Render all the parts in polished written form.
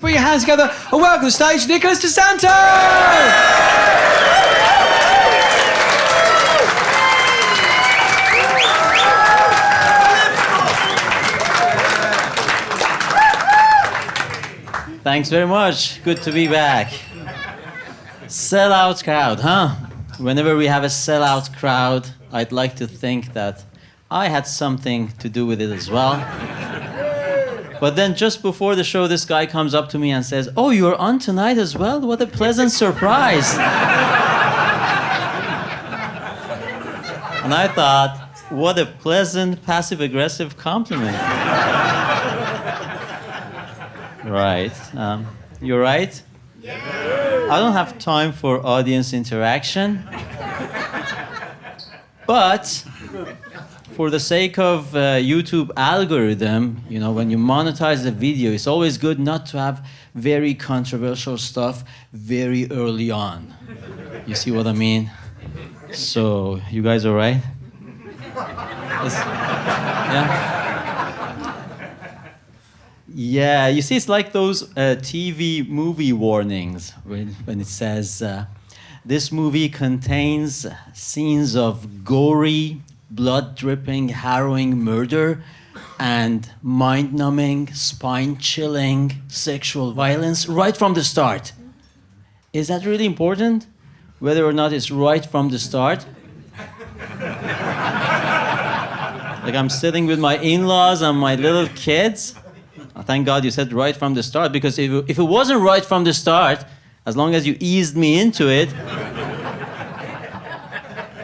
Put your hands together and welcome to the stage, Nicholas to Santo! Thanks very much. Good to be back. Sellout crowd, huh? Whenever we have a sellout crowd, I'd like to think that I had something to do with it as well. But then just before the show, this guy comes up to me and says, "Oh, you're on tonight as well? What a pleasant surprise." And I thought, what a pleasant passive-aggressive compliment. Right. You're right? I don't have time for audience interaction. But for the sake of YouTube algorithm, you know, when you monetize the video, it's always good not to have very controversial stuff very early on. You see what I mean? So, you guys all right? Yeah? Yeah, you see, it's like those TV movie warnings when it says, this movie contains scenes of gory, blood-dripping, harrowing murder and mind-numbing, spine-chilling sexual violence right from the start. Is that really important? Whether or not it's right from the start? Like I'm sitting with my in-laws and my little kids. Thank God you said right from the start, because if it wasn't right from the start, as long as you eased me into it,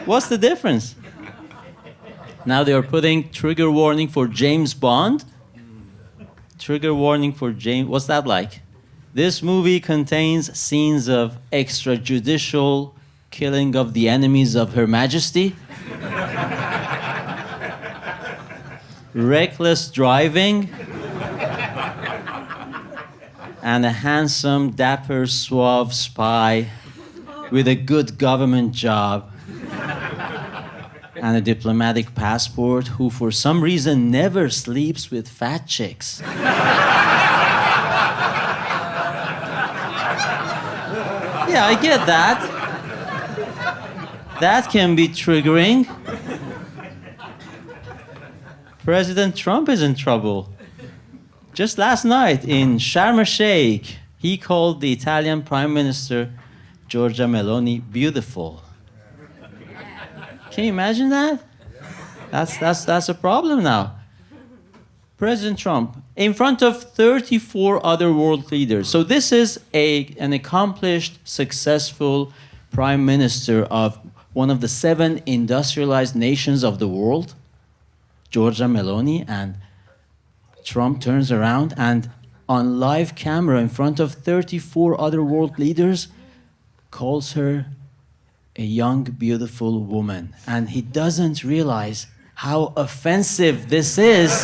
what's the difference? Now they are putting trigger warning for James Bond. Trigger warning for James... What's that like? This movie contains scenes of extrajudicial killing of the enemies of Her Majesty. Reckless driving. And a handsome, dapper, suave spy with a good government job and a diplomatic passport who, for some reason, never sleeps with fat chicks. Yeah, I get that. That can be triggering. President Trump is in trouble. Just last night in Sharm el-Sheikh, he called the Italian Prime Minister, Giorgia Meloni, beautiful. Can you imagine that? That's a problem now. President Trump, in front of 34 other world leaders. So this is an accomplished, successful prime minister of one of the 7 industrialized nations of the world, Giorgia Meloni, and Trump turns around and on live camera in front of 34 other world leaders calls her a young, beautiful woman. And he doesn't realize how offensive this is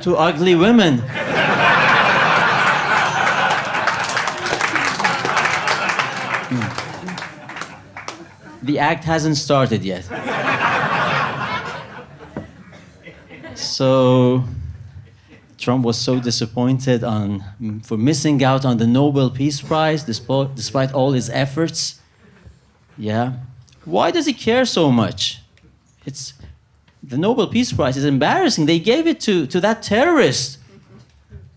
to ugly women. The act hasn't started yet. So Trump was so disappointed for missing out on the Nobel Peace Prize despite all his efforts. Yeah. Why does he care so much? The Nobel Peace Prize is embarrassing. They gave it to that terrorist.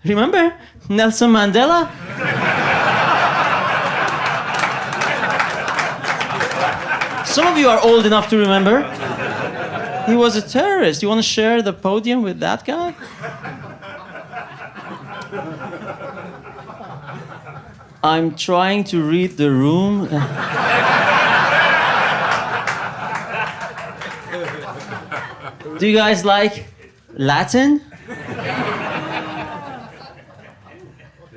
Remember Nelson Mandela? Some of you are old enough to remember. He was a terrorist. You want to share the podium with that guy? I'm trying to read the room. Do you guys like Latin?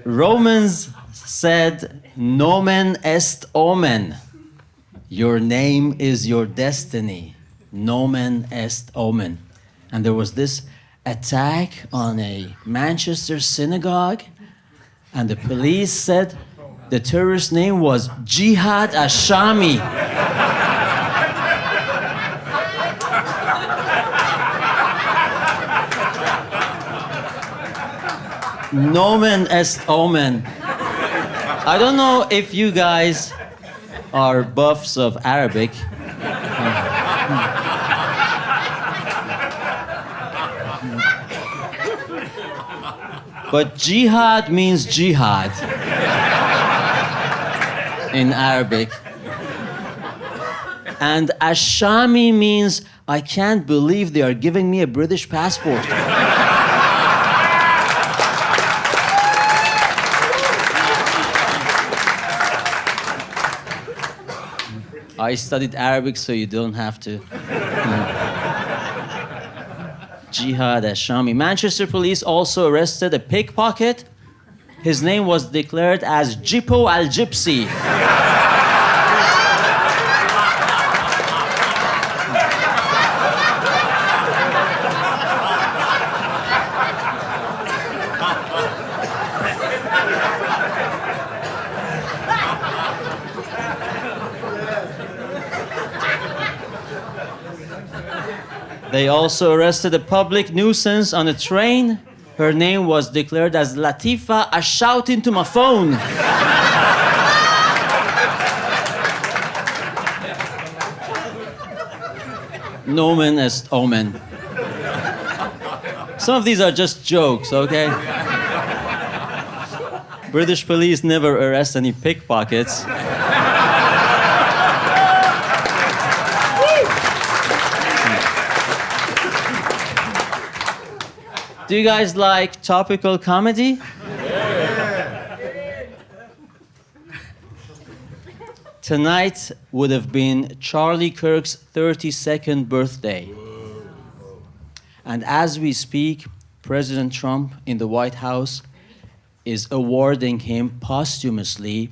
Romans said, "Nomen est omen." Your name is your destiny. Nomen est omen. And there was this attack on a Manchester synagogue, and the police said the terrorist name was Jihad Ashami. Nomen est omen. I don't know if you guys are buffs of Arabic. But jihad means jihad in Arabic. And Ashami means I can't believe they are giving me a British passport. I studied Arabic, so you don't have to. Jihad Ashami. Manchester police also arrested a pickpocket. His name was declared as Jippo al-Gypsy. They also arrested a public nuisance on a train. Her name was declared as Latifa. I shout into my phone. Nomen est omen. Some of these are just jokes, okay? British police never arrest any pickpockets. Do you guys like topical comedy? Tonight would have been Charlie Kirk's 32nd birthday. And as we speak, President Trump in the White House is awarding him posthumously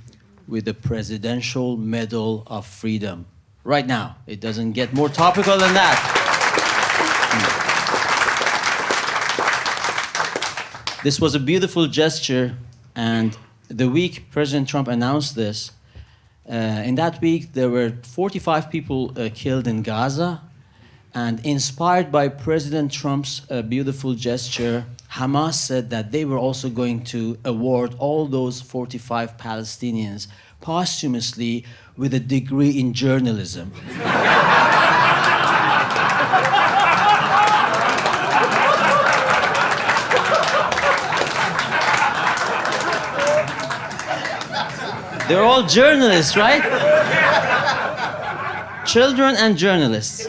with the Presidential Medal of Freedom. Right now. It doesn't get more topical than that. This was a beautiful gesture, and the week President Trump announced this, in that week there were 45 people killed in Gaza, and inspired by President Trump's beautiful gesture, Hamas said that they were also going to award all those 45 Palestinians posthumously with a degree in journalism. They're all journalists, right? Children and journalists.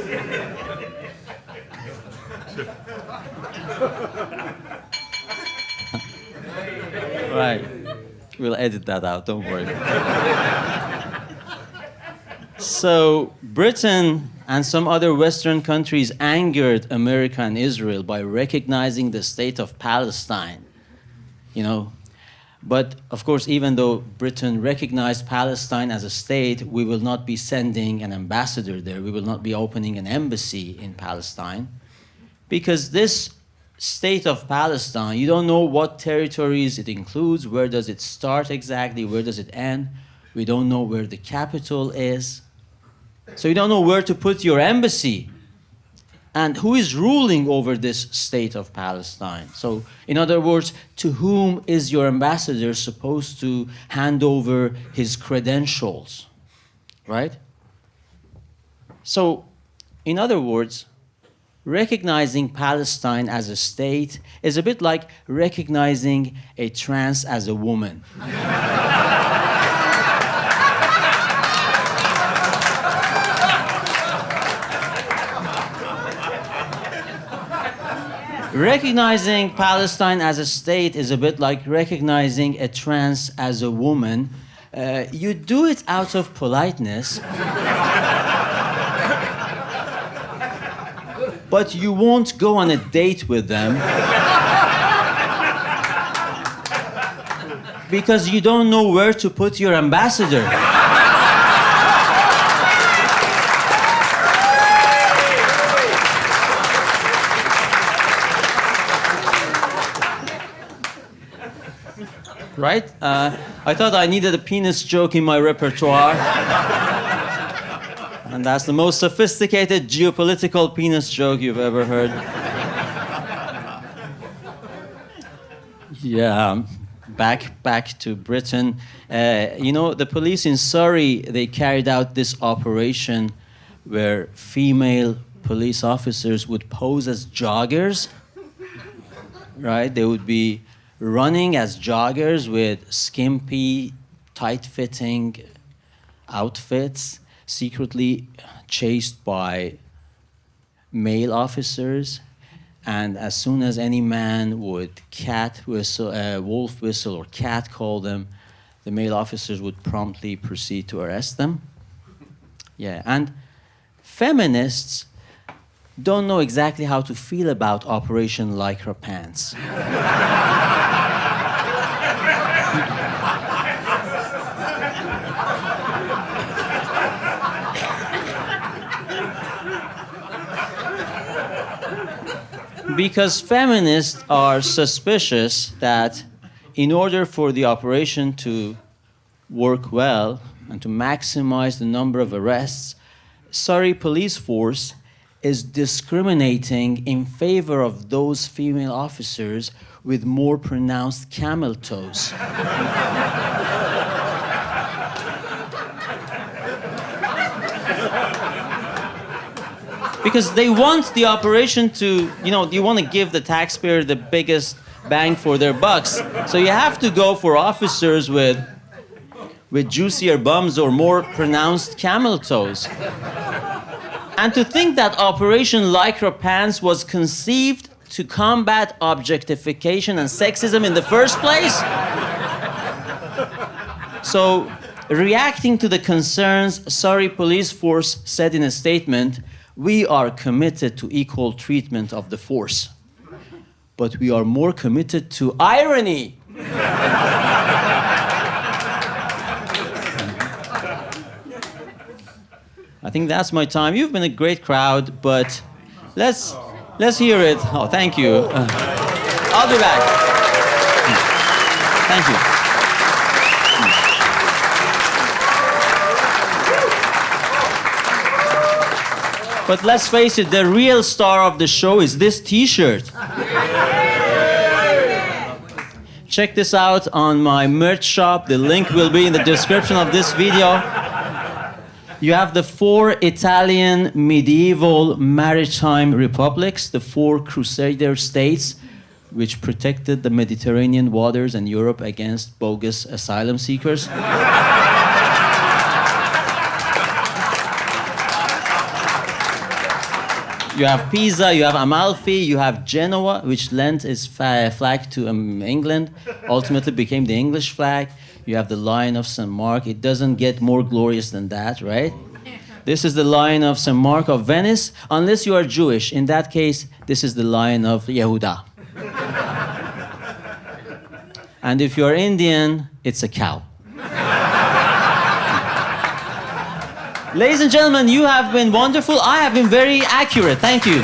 Right. We'll edit that out, don't worry. So, Britain and some other Western countries angered America and Israel by recognizing the state of Palestine. You know, but of course, even though Britain recognized Palestine as a state, we will not be sending an ambassador there. We will not be opening an embassy in Palestine. Because this state of Palestine, you don't know what territories it includes, where does it start exactly, where does it end. We don't know where the capital is. So you don't know where to put your embassy. And who is ruling over this state of Palestine? So, in other words, to whom is your ambassador supposed to hand over his credentials, right? So, in other words, recognizing Palestine as a state is a bit like recognizing a trans as a woman. Recognizing Palestine as a state is a bit like recognizing a trans as a woman. You do it out of politeness, but you won't go on a date with them because you don't know where to put your ambassador. Right? I thought I needed a penis joke in my repertoire. And that's the most sophisticated geopolitical penis joke you've ever heard. Yeah, back to Britain. The police in Surrey, they carried out this operation where female police officers would pose as joggers, right? They would be running as joggers with skimpy, tight-fitting outfits, secretly chased by male officers. And as soon as any man would wolf whistle or cat call them, the male officers would promptly proceed to arrest them. Yeah, and feminists don't know exactly how to feel about Operation Lycra Pants. Because feminists are suspicious that in order for the operation to work well and to maximize the number of arrests, Surrey police force is discriminating in favor of those female officers with more pronounced camel toes. Because they want the operation to, you want to give the taxpayer the biggest bang for their bucks. So you have to go for officers with juicier bums or more pronounced camel toes. And to think that Operation Lycra Pants was conceived to combat objectification and sexism in the first place? So, reacting to the concerns, Surrey police force said in a statement, "We are committed to equal treatment of the force, but we are more committed to irony." I think that's my time. You've been a great crowd, but let's hear it. Oh, thank you. I'll be back. Thank you. But let's face it, the real star of the show is this T-shirt. Check this out on my merch shop. The link will be in the description of this video. You have the 4 Italian medieval maritime republics, the 4 crusader states, which protected the Mediterranean waters and Europe against bogus asylum seekers. You have Pisa, you have Amalfi, you have Genoa, which lent its flag to England, ultimately became the English flag. You have the Lion of St. Mark. It doesn't get more glorious than that, right? This is the Lion of St. Mark of Venice, unless you are Jewish. In that case, this is the Lion of Yehuda. And if you are Indian, it's a cow. Ladies and gentlemen, you have been wonderful. I have been very accurate. Thank you.